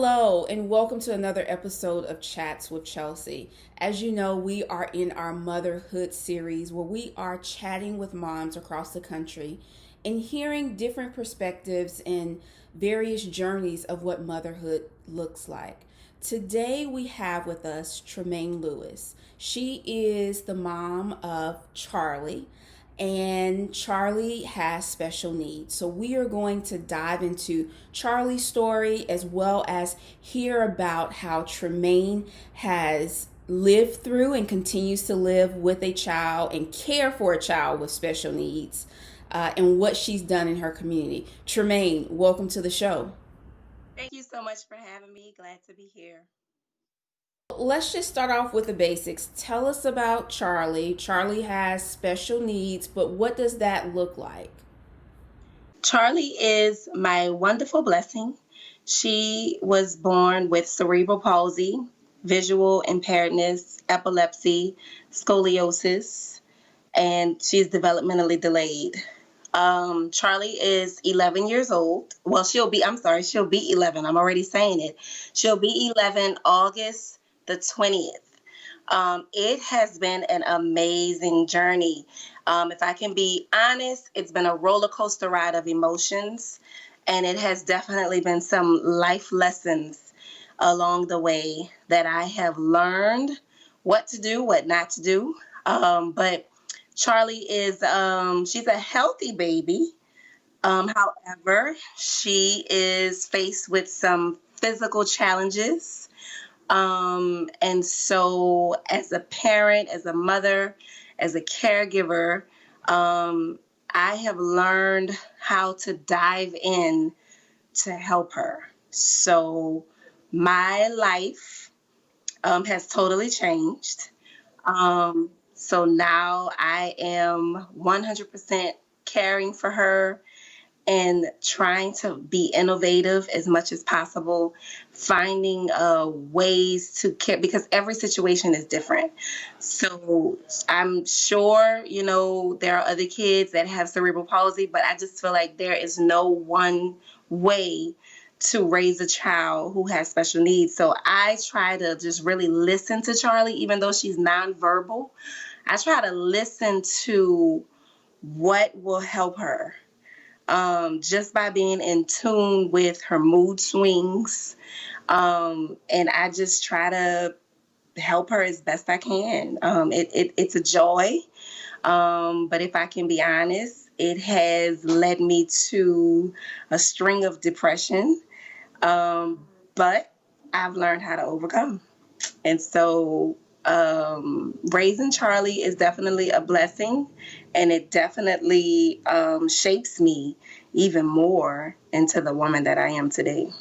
Hello, and welcome to another episode of Chats with Chelsi. As you know, we are in our motherhood series where we are chatting with moms across the country and hearing different perspectives and various journeys of what motherhood looks like. Today, we have with us Tramaine Lewis. She is the mom of Char'lee, and Char'lee has special needs. So we are going to dive into Char'lee's story as well as hear about how Tramaine has lived through and continues to live with a child and care for a child with special needs, and what she's done in her community. Tramaine, welcome to the show. Thank you so much for having me. Glad to be here. Let's just start off with the basics. Tell us about Char'lee. Char'lee has special needs, but what does that look like? Char'lee is my wonderful blessing. She was born with cerebral palsy, visual impairedness, epilepsy, scoliosis, and she's developmentally delayed. Char'lee is 11 years old. Well, she'll be 11. I'm already saying it. She'll be 11 August the 20th. It has been an amazing journey. If I can be honest, it's been a roller coaster ride of emotions, and it has definitely been some life lessons along the way that I have learned what to do, what not to do. But Char'lee is she's a healthy baby. However, she is faced with some physical challenges. And so, as a parent, as a mother, as a caregiver, I have learned how to dive in to help her. So, my life has totally changed. So now I am 100% caring for her and trying to be innovative as much as possible, finding ways to care because every situation is different. So I'm sure, there are other kids that have cerebral palsy, but I just feel like there is no one way to raise a child who has special needs. So I try to just really listen to Char'lee, even though she's nonverbal. I try to listen to what will help her, just by being in tune with her mood swings. And I just try to help her as best I can. It's a joy. But if I can be honest, it has led me to a string of depression. But I've learned how to overcome. And so raising Char'lee is definitely a blessing, and it definitely shapes me even more into the woman that I am today.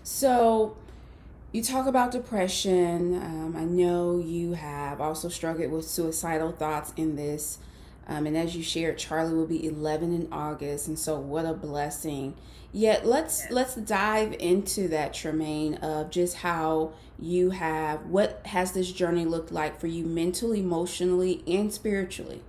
So, you talk about depression. I know you have also struggled with suicidal thoughts in this. And as you shared, Char'lee will be 11 in August, and so what a blessing. Yet let's dive into that, Tramaine, of just how you have what has this journey looked like for you mentally, emotionally, and spiritually.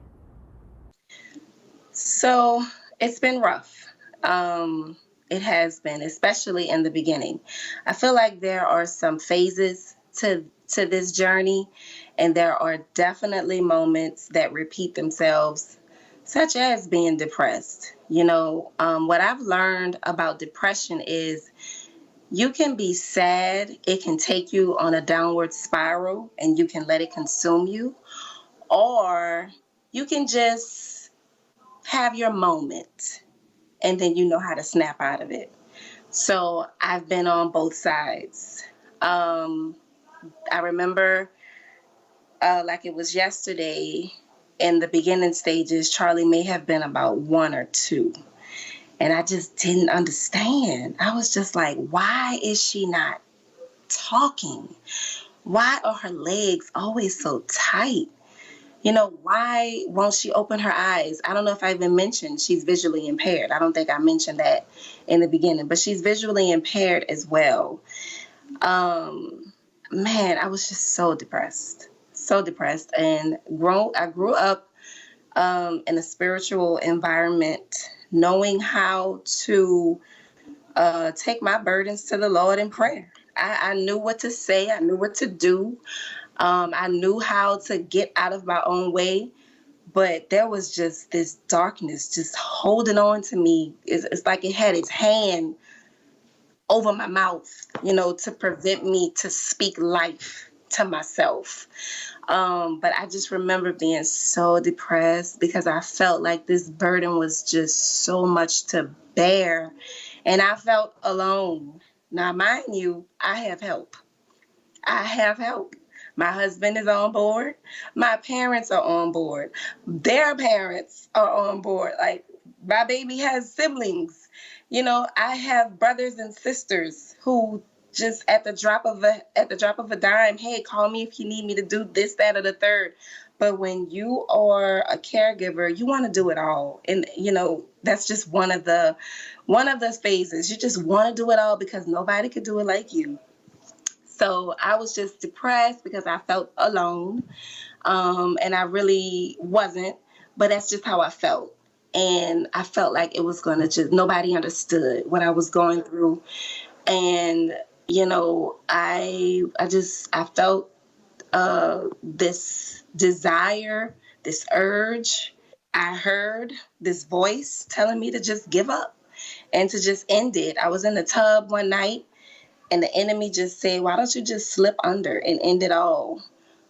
So it's been rough. It has been, especially in the beginning. I feel like there are some phases to this journey, and there are definitely moments that repeat themselves, such as being depressed. What I've learned about depression is you can be sad, it can take you on a downward spiral, and you can let it consume you, or you can just have your moment and then you know how to snap out of it. So I've been on both sides. Um, I remember, like it was yesterday, in the beginning stages, Char'lee may have been about one or two. And I just didn't understand. I was just like, why is she not talking? Why are her legs always so tight? Why won't she open her eyes? I don't know if I even mentioned she's visually impaired. I don't think I mentioned that in the beginning, but she's visually impaired as well. Um, Man, I was just so depressed. And I grew up in a spiritual environment, knowing how to take my burdens to the Lord in prayer. I knew what to say. I knew what to do. I knew how to get out of my own way. But there was just this darkness just holding on to me. It's like it had its hand over my mouth, to prevent me to speak life to myself. But I just remember being so depressed because I felt like this burden was just so much to bear. And I felt alone. Now, mind you, I have help. I have help. My husband is on board. My parents are on board. Their parents are on board. Like, my baby has siblings. I have brothers and sisters who just at the drop of a dime, hey, call me if you need me to do this, that, or the third. But when you are a caregiver, you want to do it all. And that's just one of the phases. You just want to do it all because nobody could do it like you. So I was just depressed because I felt alone, and I really wasn't, but that's just how I felt. And I felt like it was going to just, nobody understood what I was going through. And, I felt this desire, this urge. I heard this voice telling me to just give up and to just end it. I was in the tub one night, and the enemy just said, why don't you just slip under and end it all?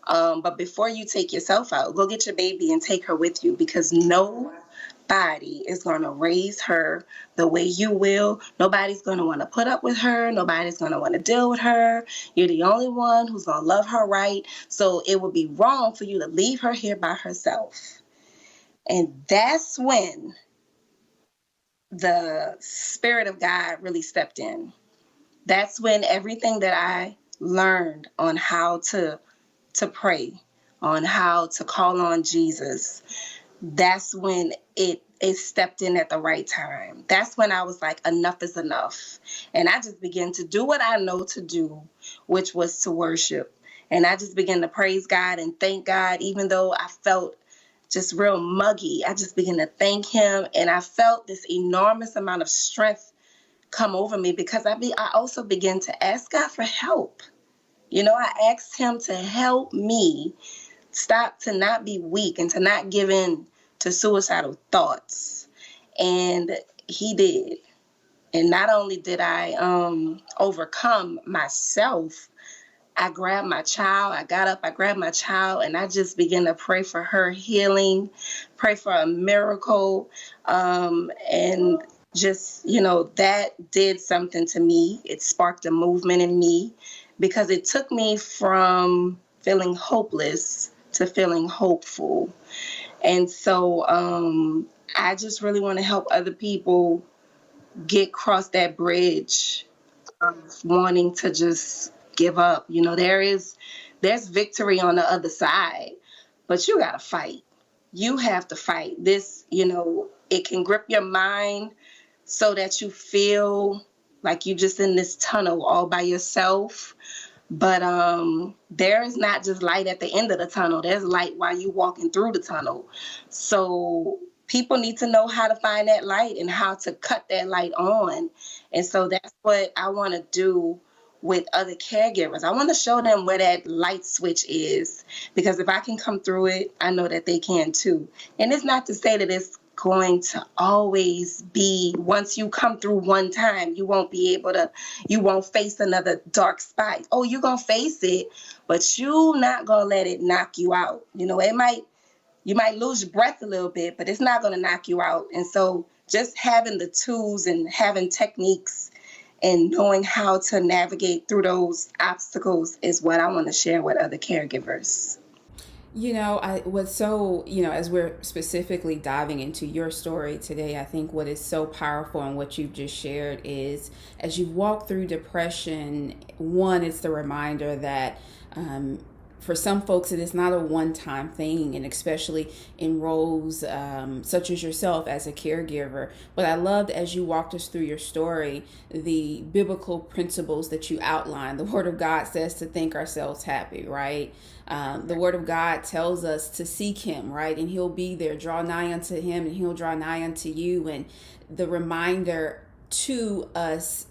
But before you take yourself out, go get your baby and take her with you, because nobody is going to raise her the way you will. Nobody's going to want to put up with her. Nobody's going to want to deal with her. You're the only one who's going to love her right. So it would be wrong for you to leave her here by herself. And that's when the Spirit of God really stepped in. That's when everything that I learned on how to pray, on how to call on Jesus, that's when it stepped in at the right time. That's when I was like, enough is enough. And I just began to do what I know to do, which was to worship. And I just began to praise God and thank God, even though I felt just real muggy. I just began to thank him. And I felt this enormous amount of strength come over me, because I also began to ask God for help. I asked him to help me stop to not be weak and to not give in to suicidal thoughts. And he did. And not only did I overcome myself, I grabbed my child. I got up, I grabbed my child, and I just began to pray for her healing, pray for a miracle, and just, that did something to me. It sparked a movement in me, because it took me from feeling hopeless to feeling hopeful. And so I just really want to help other people get across that bridge of wanting to just give up. There's victory on the other side, but you got to fight. You have to fight. This, it can grip your mind so that you feel like you're just in this tunnel all by yourself. But there is not just light at the end of the tunnel. There's light while you're walking through the tunnel. So people need to know how to find that light and how to cut that light on. And so that's what I want to do with other caregivers. I want to show them where that light switch is, because if I can come through it, I know that they can too. And it's not to say that it's going to always be, once you come through one time, you won't face another dark spot. Oh, you're going to face it, but you're not going to let it knock you out. You might lose your breath a little bit, but it's not going to knock you out. And so just having the tools and having techniques and knowing how to navigate through those obstacles is what I want to share with other caregivers. As we're specifically diving into your story today, I think what is so powerful and what you've just shared is, as you walk through depression, one, it's the reminder that for some folks, it is not a one-time thing, and especially in roles such as yourself as a caregiver. But I loved, as you walked us through your story, the biblical principles that you outlined. The Word of God says to think ourselves happy, right? The Word of God tells us to seek Him, right? And He'll be there. Draw nigh unto Him, and He'll draw nigh unto you. And the reminder to us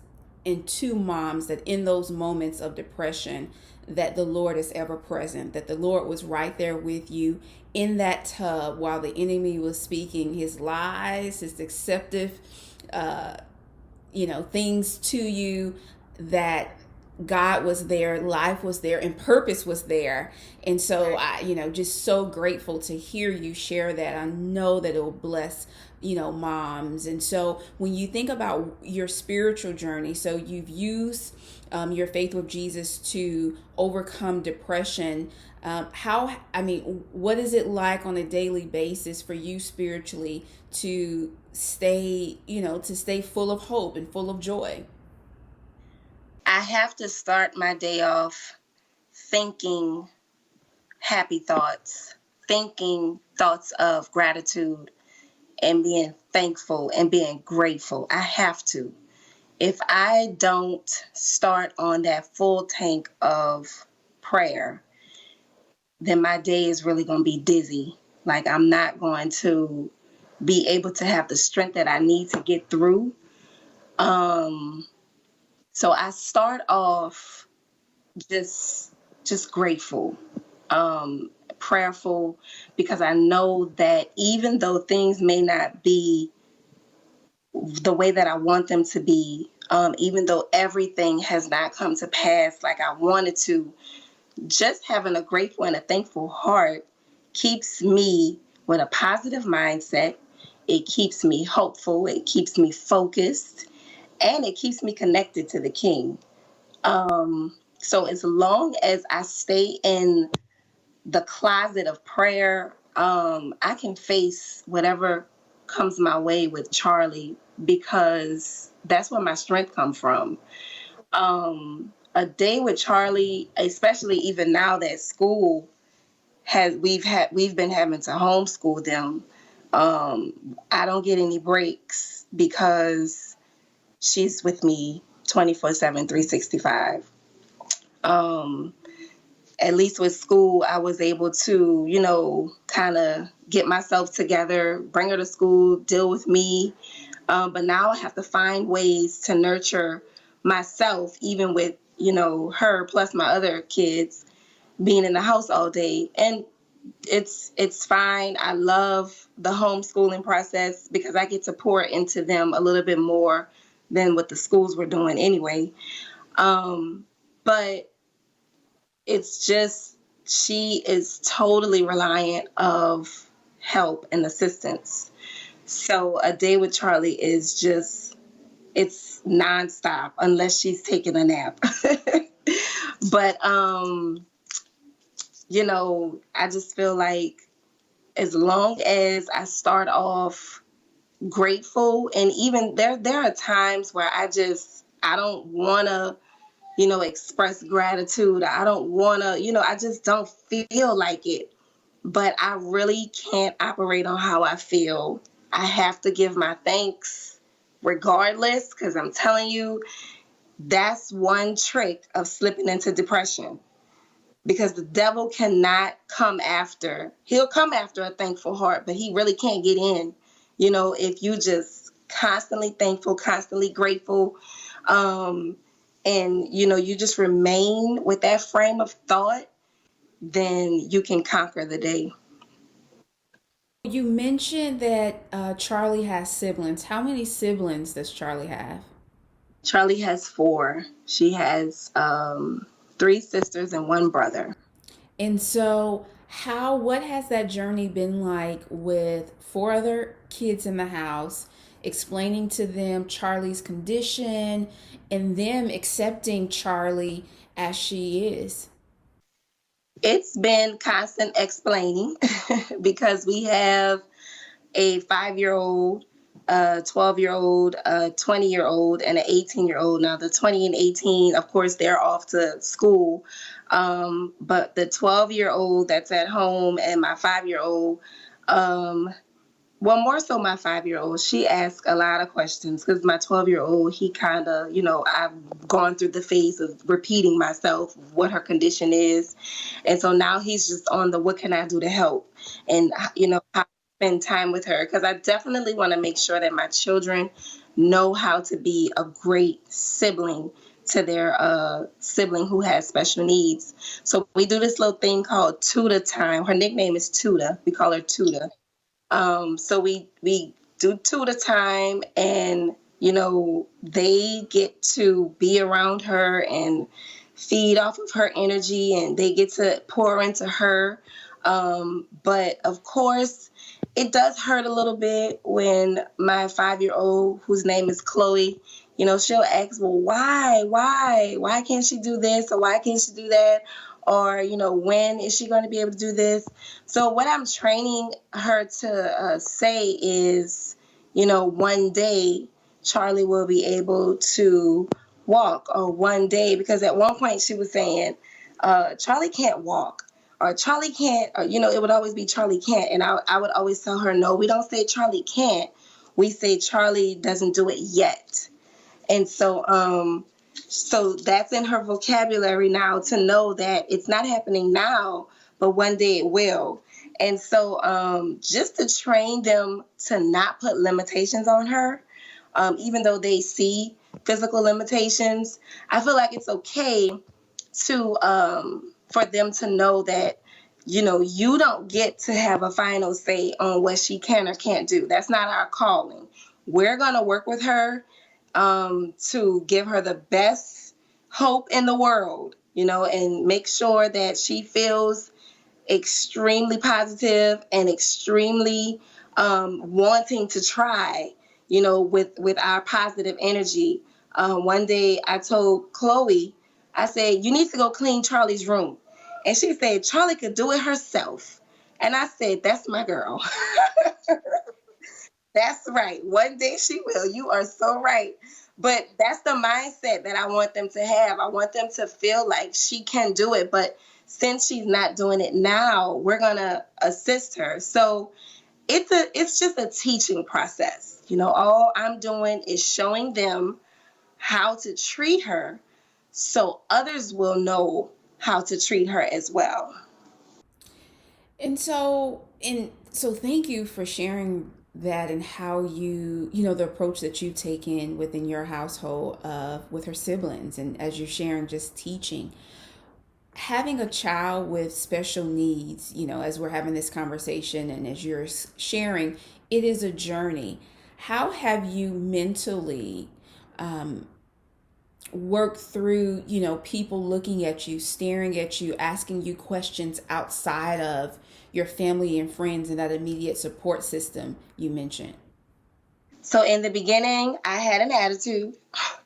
and to moms that in those moments of depression, that the Lord is ever present, that the Lord was right there with you in that tub while the enemy was speaking his lies, his deceptive, things to you, that God was there, life was there, and purpose was there. And so just so grateful to hear you share that. I know that it will bless, moms. And so when you think about your spiritual journey, so you've used your faith with Jesus to overcome depression. What is it like on a daily basis for you spiritually to stay full of hope and full of joy? I have to start my day off thinking happy thoughts, thinking thoughts of gratitude and being thankful and being grateful. I have to. If I don't start on that full tank of prayer, then my day is really going to be dizzy. Like, I'm not going to be able to have the strength that I need to get through. So I start off just grateful, prayerful, because I know that even though things may not be the way that I want them to be, even though everything has not come to pass like I wanted to, just having a grateful and a thankful heart keeps me with a positive mindset. It keeps me hopeful. It keeps me focused. And it keeps me connected to the King. So as long as I stay in the closet of prayer, I can face whatever comes my way with Char'lee, because that's where my strength comes from. A day with Char'lee, especially even now that school we've been having to homeschool them. I don't get any breaks because she's with me 24/7, 365. At least with school, I was able to, kind of get myself together, bring her to school, deal with me. But now I have to find ways to nurture myself, even with, her plus my other kids being in the house all day. And it's fine. I love the homeschooling process because I get to pour into them a little bit more than what the schools were doing anyway. But it's just, she is totally reliant of help and assistance. So a day with Char'lee is just, it's nonstop unless she's taking a nap. But, I just feel like as long as I start off grateful, and even there are times where I don't want to, express gratitude. I don't want to, I just don't feel like it. But I really can't operate on how I feel. I have to give my thanks regardless, because I'm telling you, that's one trick of slipping into depression. Because the devil cannot come after. He'll come after a thankful heart, but he really can't get in. If you just constantly thankful, constantly grateful, and, you just remain with that frame of thought, then you can conquer the day. You mentioned that Char'lee has siblings. How many siblings does Char'lee have? Char'lee has 4. She has 3 sisters and 1 brother. And so what has that journey been like with 4 other kids in the house, explaining to them Char'lee's condition and them accepting Char'lee as she is? It's been constant explaining because we have a 5-year-old, a 12-year-old, a 20-year-old, and an 18-year-old. Now, the 20 and 18, of course, they're off to school. But the 12-year-old that's at home and my 5-year-old, more so my 5-year-old, she asks a lot of questions, because my 12-year-old, he kind of, I've gone through the phase of repeating myself, what her condition is. And so now he's just on the, what can I do to help? And, how to spend time with her, because I definitely want to make sure that my children know how to be a great sibling to their sibling who has special needs. So we do this little thing called Tutor Time. Her nickname is Tutor. We call her Tutor. So we do tutor time, and they get to be around her and feed off of her energy, and they get to pour into her. But of course, it does hurt a little bit when my 5-year-old, whose name is Chloe, she'll ask, well, why can't she do this, or why can't she do that? Or, when is she going to be able to do this? So what I'm training her to say is, one day Char'lee will be able to walk, or one day, because at one point she was saying, Char'lee can't walk, or Char'lee can't, or, it would always be Char'lee can't. And I would always tell her, no, we don't say Char'lee can't. We say Char'lee doesn't do it yet. And so that's in her vocabulary now, to know that it's not happening now, but one day it will. And so just to train them to not put limitations on her, even though they see physical limitations, I feel like it's okay to for them to know that, you don't get to have a final say on what she can or can't do. That's not our calling. We're going to work with her to give her the best hope in the world, and make sure that she feels extremely positive and extremely wanting to try, with our positive energy. One day I told Chloe, I said, you need to go clean Char'lee's room. And she said, Char'lee could do it herself. And I said, that's my girl. That's right. One day she will. You are so right. But that's the mindset that I want them to have. I want them to feel like she can do it. But since she's not doing it now, we're going to assist her. So it's just a teaching process. All I'm doing is showing them how to treat her, so others will know how to treat her as well. And so thank you for sharing that, and how the approach that you've taken within your household with her siblings, and as you're sharing, just teaching. Having a child with special needs, as we're having this conversation and as you're sharing, it is a journey. How have you mentally worked through, people looking at you, staring at you, asking you questions outside of your family and friends and that immediate support system you mentioned? So in the beginning, I had an attitude,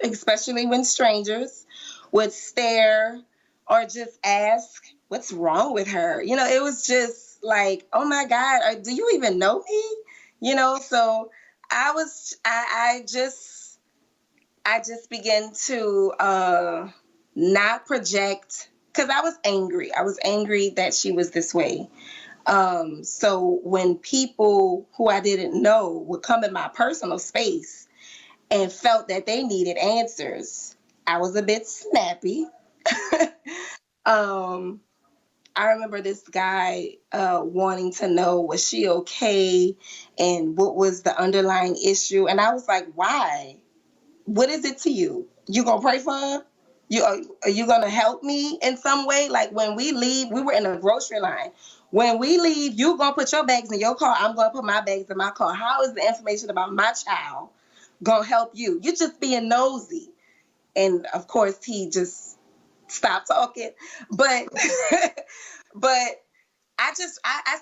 especially when strangers would stare or just ask, what's wrong with her? It was just like, oh my God, do you even know me? So I just began to not project, because I was angry. I was angry that she was this way. So when people who I didn't know would come in my personal space and felt that they needed answers, I was a bit snappy. I remember this guy wanting to know, was she okay? And what was the underlying issue? And I was like, why? What is it to you? You gonna pray for her? Are you gonna help me in some way? Like when we leave, we were in a grocery line. When we leave, you gonna put your bags in your car. I'm gonna put my bags in my car. How is the information about my child gonna help you? You're just being nosy. And of course, he just stopped talking. But but I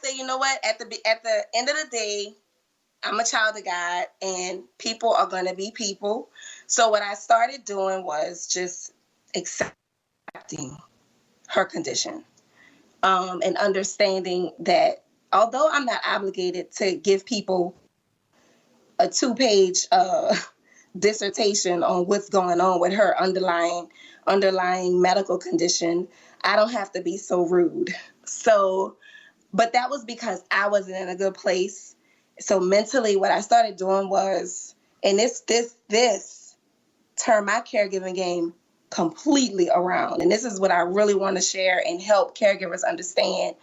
say, you know what? At the end of the day, I'm a child of God, and people are going to be people. So what I started doing was just accepting her condition, and understanding that although I'm not obligated to give people a 2-page dissertation on what's going on with her underlying medical condition, I don't have to be so rude. So, but that was because I wasn't in a good place. So mentally, what I started doing was, and this turned my caregiving game completely around. And this is what I really want to share and help caregivers understand.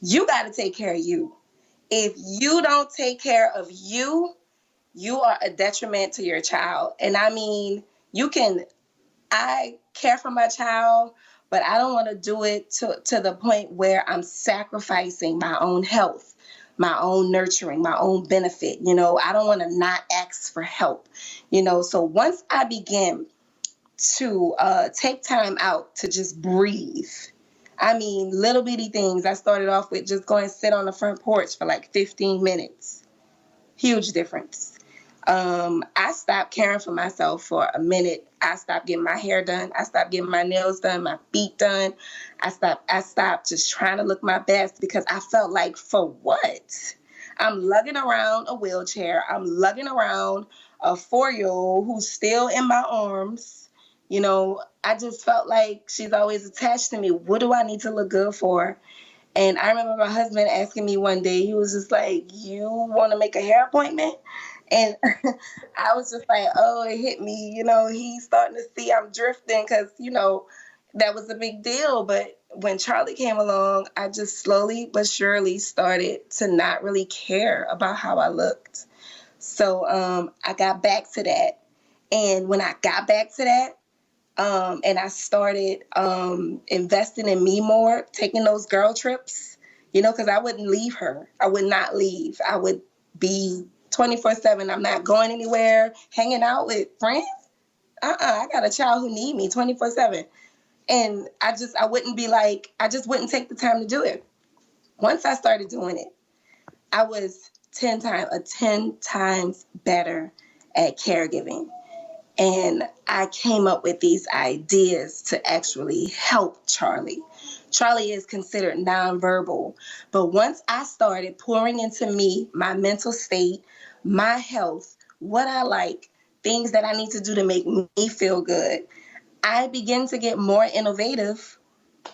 You got to take care of you. If you don't take care of you, you are a detriment to your child. And I mean, I care for my child, but I don't want to do it to the point where I'm sacrificing my own health, my own nurturing, my own benefit. I don't want to not ask for help. So once I begin to take time out to just breathe, I mean, little bitty things. I started off with just going to sit on the front porch for like 15 minutes. Huge difference. I stopped caring for myself for a minute. I stopped getting my hair done. I stopped getting my nails done, my feet done. I stopped just trying to look my best because I felt like, for what? I'm lugging around a wheelchair. I'm lugging around a 4-year-old who's still in my arms. I just felt like she's always attached to me. What do I need to look good for? And I remember my husband asking me one day, he was just like, you want to make a hair appointment? And I was just like, oh, it hit me. He's starting to see I'm drifting because, that was a big deal. But when Char'lee came along, I just slowly but surely started to not really care about how I looked. So I got back to that. And when I got back to that, and I started investing in me more, taking those girl trips, because I wouldn't leave her. I would not leave. I would be 24/7. I'm not going anywhere, hanging out with friends. I got a child who need me 24/7. And I just wouldn't take the time to do it. Once I started doing it, I was 10 times better at caregiving. And I came up with these ideas to actually help Char'lee. Char'lee is considered nonverbal. But once I started pouring into me, my mental state, my health, what I like, things that I need to do to make me feel good, I began to get more innovative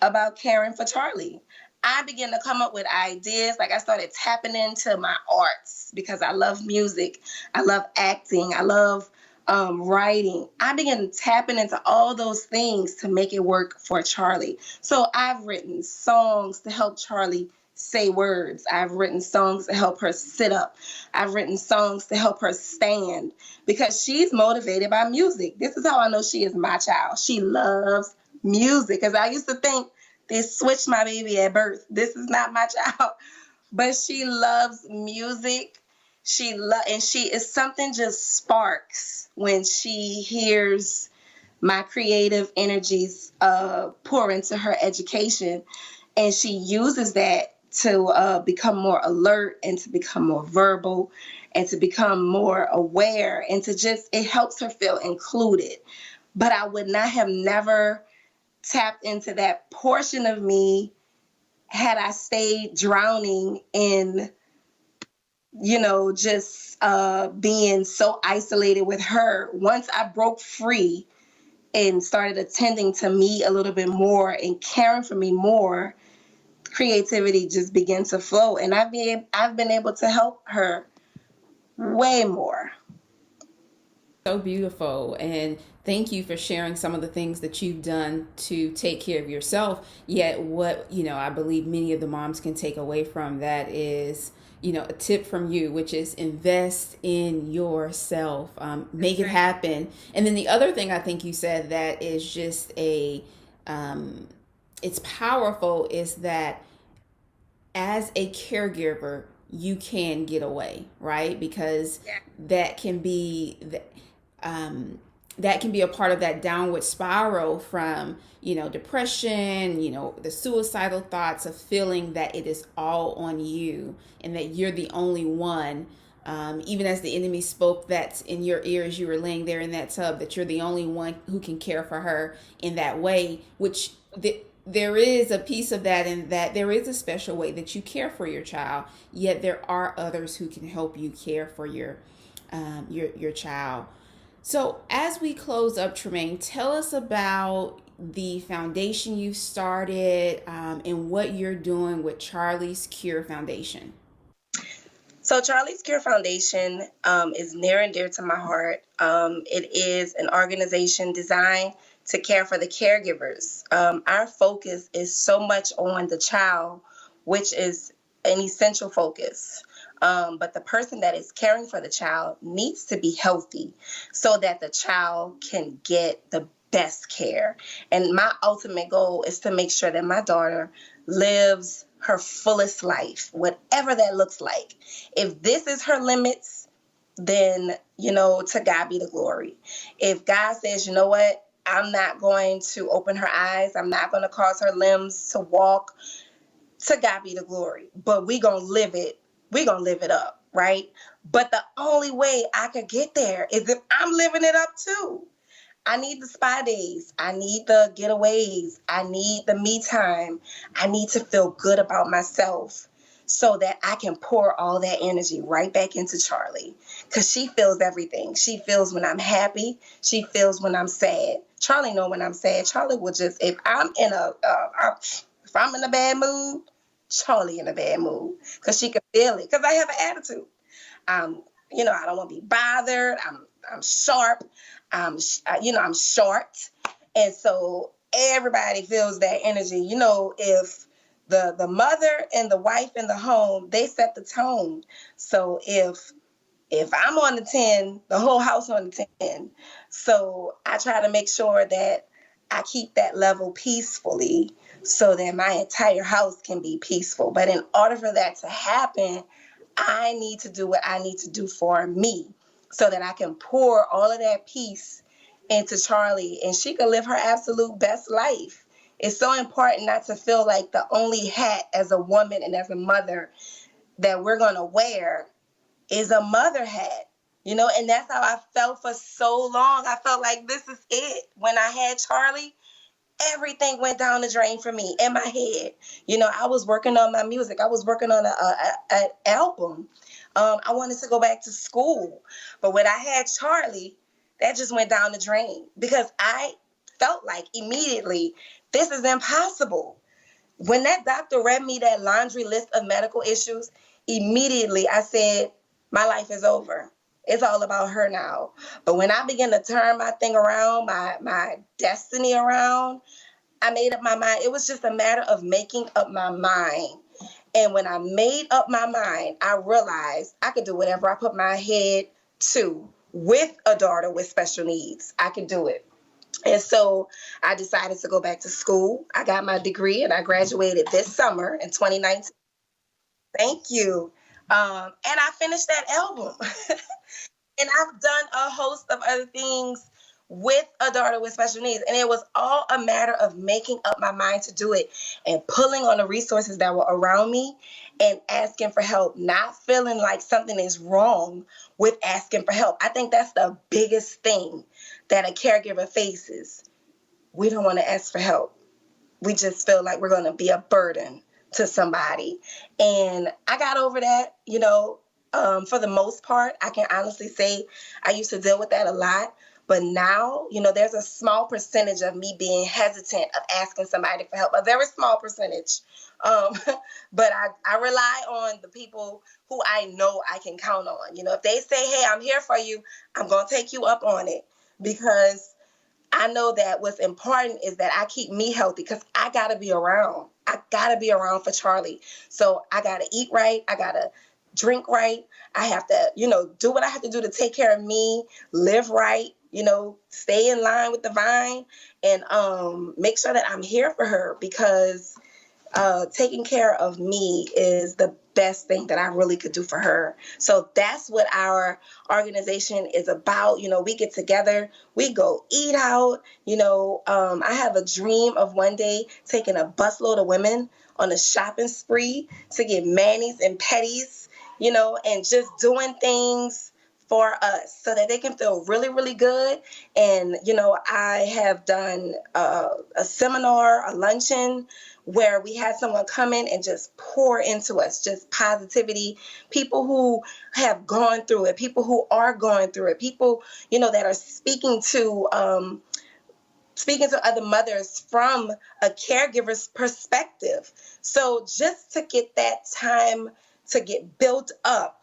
about caring for Char'lee. I began to come up with ideas. Like I started tapping into my arts because I love music. I love acting. I love writing. I began tapping into all those things to make it work for Char'lee. So I've written songs to help Char'lee say words. I've written songs to help her sit up. I've written songs to help her stand because she's motivated by music. This is how I know she is my child. She loves music because I used to think they switched my baby at birth. This is not my child, but she loves music. And she is something just sparks when she hears my creative energies pour into her education, and she uses that to become more alert and to become more verbal and to become more aware and to just, it helps her feel included. But I would not have never tapped into that portion of me had I stayed drowning in, just being so isolated with her. Once I broke free and started attending to me a little bit more and caring for me more, creativity just began to flow. And I've been able to help her way more. So beautiful. And thank you for sharing some of the things that you've done to take care of yourself. Yet what, I believe many of the moms can take away from that is, a tip from you, which is invest in yourself, make it happen. And then the other thing I think you said that is just it's powerful is that as a caregiver, you can get away, right? Because that can be a part of that downward spiral from, depression, the suicidal thoughts of feeling that it is all on you and that you're the only one. Even as the enemy spoke that in your ear as you were laying there in that tub, that you're the only one who can care for her in that way, which there is a piece of that in that there is a special way that you care for your child, yet there are others who can help you care for your child. So as we close up, Tramaine, tell us about the foundation you started and what you're doing with Char'lees Cure Foundation. So Char'lees Cure Foundation is near and dear to my heart. It is an organization designed to care for the caregivers. Our focus is so much on the child, which is an essential focus. But the person that is caring for the child needs to be healthy so that the child can get the best care. And my ultimate goal is to make sure that my daughter lives her fullest life, whatever that looks like. If this is her limits, then, to God be the glory. If God says, you know what, I'm not going to open her eyes, I'm not going to cause her limbs to walk, to God be the glory. But we're going to live it up, right? But the only way I could get there is if I'm living it up too. I need the spa days. I need the getaways. I need the me time. I need to feel good about myself so that I can pour all that energy right back into Char'lee, because she feels everything. She feels when I'm happy. She feels when I'm sad. Char'lee know when I'm sad. Char'lee will just, if I'm in a bad mood, Char'lee in a bad mood, because she can feel it, because I have an attitude. I don't want to be bothered. I'm sharp. I'm short. And so everybody feels that energy. If the mother and the wife in the home, they set the tone. So if I'm on the 10, the whole house on the 10. So I try to make sure that I keep that level peacefully so that my entire house can be peaceful. But in order for that to happen, I need to do what I need to do for me so that I can pour all of that peace into Char'lee and she can live her absolute best life. It's so important not to feel like the only hat as a woman and as a mother that we're going to wear is a mother hat, and that's how I felt for so long. I felt like this is it. When I had Char'lee, everything went down the drain for me in my head. I was working on my music. I was working on an album. I wanted to go back to school. But when I had Char'lee, that just went down the drain because I felt like immediately, this is impossible. When that doctor read me that laundry list of medical issues, immediately I said, my life is over. It's all about her now. But when I began to turn my thing around, my destiny around, I made up my mind. It was just a matter of making up my mind. And when I made up my mind, I realized I could do whatever I put my head to with a daughter with special needs. I could do it. And so I decided to go back to school. I got my degree and I graduated this summer in 2019. Thank you. And I finished that album. And I've done a host of other things with a daughter with special needs. And it was all a matter of making up my mind to do it and pulling on the resources that were around me and asking for help, not feeling like something is wrong with asking for help. I think that's the biggest thing that a caregiver faces. We don't want to ask for help. We just feel like we're going to be a burden to somebody. And I got over that, for the most part. I can honestly say I used to deal with that a lot. But now, there's a small percentage of me being hesitant of asking somebody for help, a very small percentage. But I rely on the people who I know I can count on. If they say, hey, I'm here for you, I'm going to take you up on it, because I know that what's important is that I keep me healthy, because I got to be around. I got to be around for Char'lee. So I got to eat right. I got to drink right. I have to, do what I have to do to take care of me, live right, stay in line with the vine, and make sure that I'm here for her, because taking care of me is the best thing that I really could do for her. So that's what our organization is about. We get together, we go eat out. I have a dream of one day taking a busload of women on a shopping spree to get manis and petties, and just doing things for us so that they can feel really, really good. And, I have done a seminar, a luncheon, where we had someone come in and just pour into us, just positivity, people who have gone through it, people who are going through it, people, that are speaking to other mothers from a caregiver's perspective. So just to get that time to get built up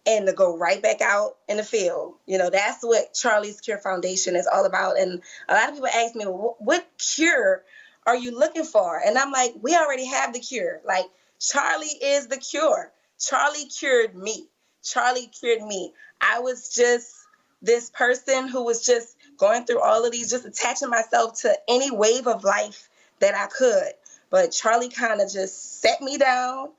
and to go right back out in the field, that's what Char'lees Cure Foundation is all about. And a lot of people ask me, well, what cure are you looking for? And I'm like, we already have the cure. Like, Char'lee is the cure. Char'lee cured me. Char'lee cured me. I was just this person who was just going through all of these, just attaching myself to any wave of life that I could. But Char'lee kind of just set me down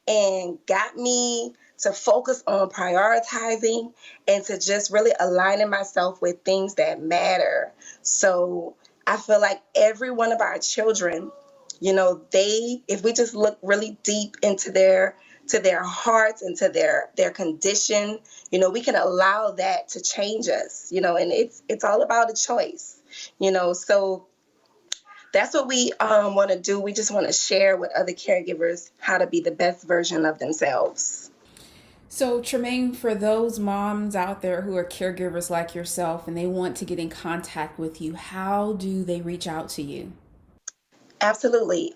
and got me to focus on prioritizing and to just really aligning myself with things that matter. So I feel like every one of our children, if we just look really deep into their hearts and to their condition, we can allow that to change us, and it's all about a choice, so that's what we want to do. We just want to share with other caregivers how to be the best version of themselves. So, Tramaine, for those moms out there who are caregivers like yourself and they want to get in contact with you, how do they reach out to you? Absolutely.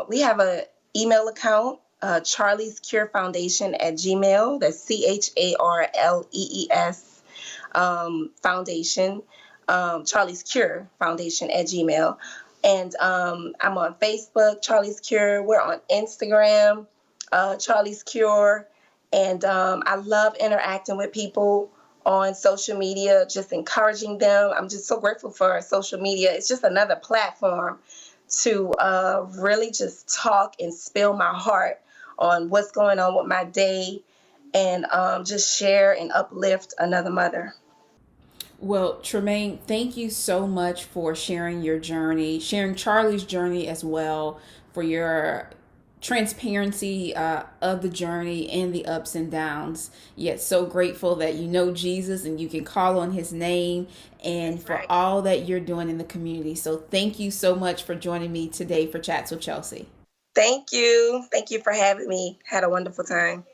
We have an email account, Char'lees Cure Foundation at Gmail. That's CHARLEES Foundation, Char'lees Cure Foundation at Gmail. And I'm on Facebook, Char'lees Cure. We're on Instagram, Char'lees Cure. And I love interacting with people on social media, just encouraging them. I'm just so grateful for social media. It's just another platform to really just talk and spill my heart on what's going on with my day and just share and uplift another mother. Well, Tramaine, thank you so much for sharing your journey, sharing Char'lee's journey as well, for your transparency of the journey and the ups and downs. Yet so grateful that you know Jesus and you can call on his name, and for all that you're doing in the community. So thank you so much for joining me today for Chats with Chelsi. Thank you. Thank you for having me. Had a wonderful time.